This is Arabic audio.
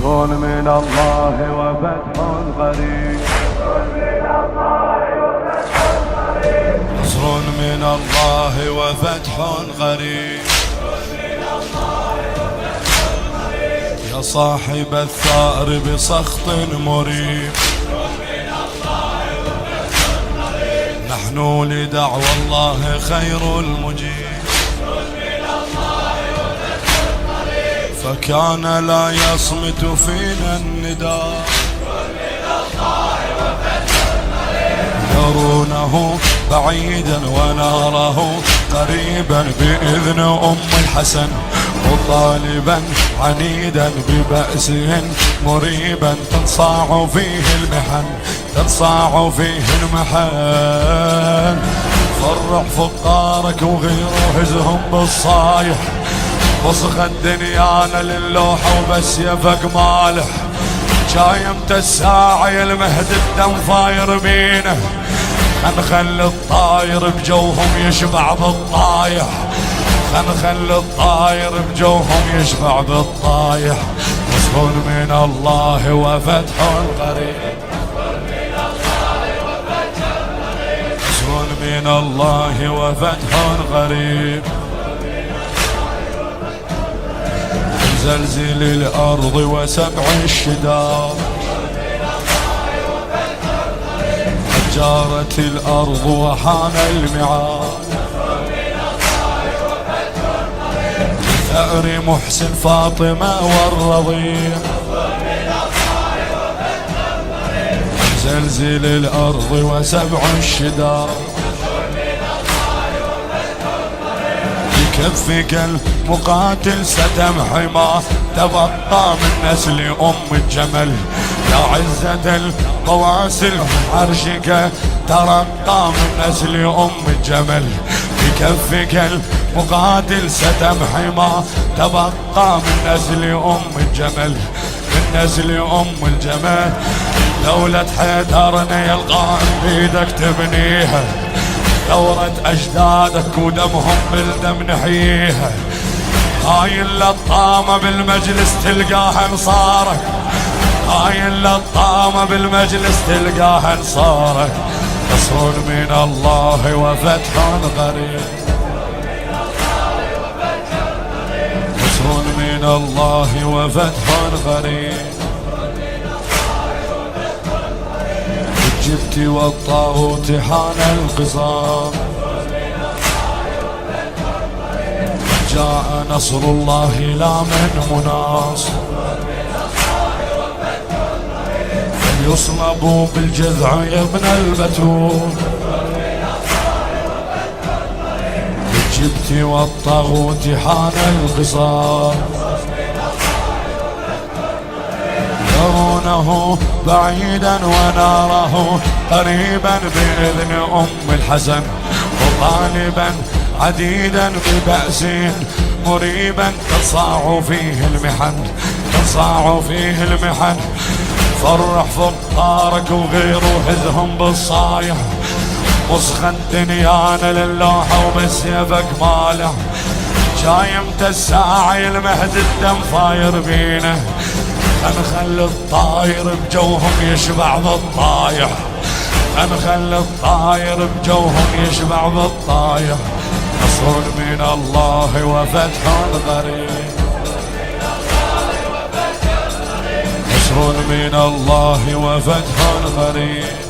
من الله وفتح قريب، نصر من الله وفتح قريب، يا صاحب الثأر بسخط مريب، نحن لدعوى الله خير المجيب، فكان لا يصمت فينا النداء، يرونه بعيدا ونراه قريبا بإذن أم الحسن، وطالبا عنيدا ببأس مريبا تنصاع فيه المحن، تنصاع فيه المحن. فرح فقارك وغيره هزهم بالصايح، وصخ الدنيانا للوحة وبس يفق مالح، جايمت الساعة يا المهد الدم فاير بينه، خنخل الطاير بجوهم يشبع بالطايح، خنخل الطاير بجوهم يشبع بالطايح. نصر من الله وفتح قريب، نصر من الله وفتح قريب، زلزل الأرض وسبع الشداد، جارت الأرض وحان الميعاد، ثأر محسن فاطمة والرضيع، زلزل الأرض وسبع الشداد، بكفك المقاتل ستمحي ما تبقى من نسل أم الجمل، يا عزة القواسل عرشك ترقى من نسل أم الجمل، بكفك المقاتل ستمحي ما تبقى من نسل أم الجمل، من نسل أم الجمل. دولة حيدرنا يا القائم بيدك تبنيها، ثورة أجدادك ودمهم بالدم نحييها، هاي اللطامة بالمجلس تلقاها انصارك، هاي اللطامة بالمجلس تلقاها انصارك. نصر من الله وفتح قريب، نصر من الله وفتح قريب، جبت والطاغوت حان القصام، جاء نصر الله لا من مناص، فليصلبوا بالجذع يا ابن البتول، جبت والطاغوت حان القصام، يرونه بعيدا ونراه قريبا بإذن أم الحسن، وطالبا عديدا ببأس مريبا تنصاع فيه المحن، تنصاع فيه المحن. فرح فقارك وغيره هزهم بالصايح، وسخ الدنيانا للوحة وبس يفق مالح، جايمت الساعة المهد الدم فاير بينه، خنخل الطاير بجوهم يشبع بالطايح، خنخل الطاير بجوهم يشبع بالطايح. نصر من الله وفتح قريب، نصر من الله وفتح قريب،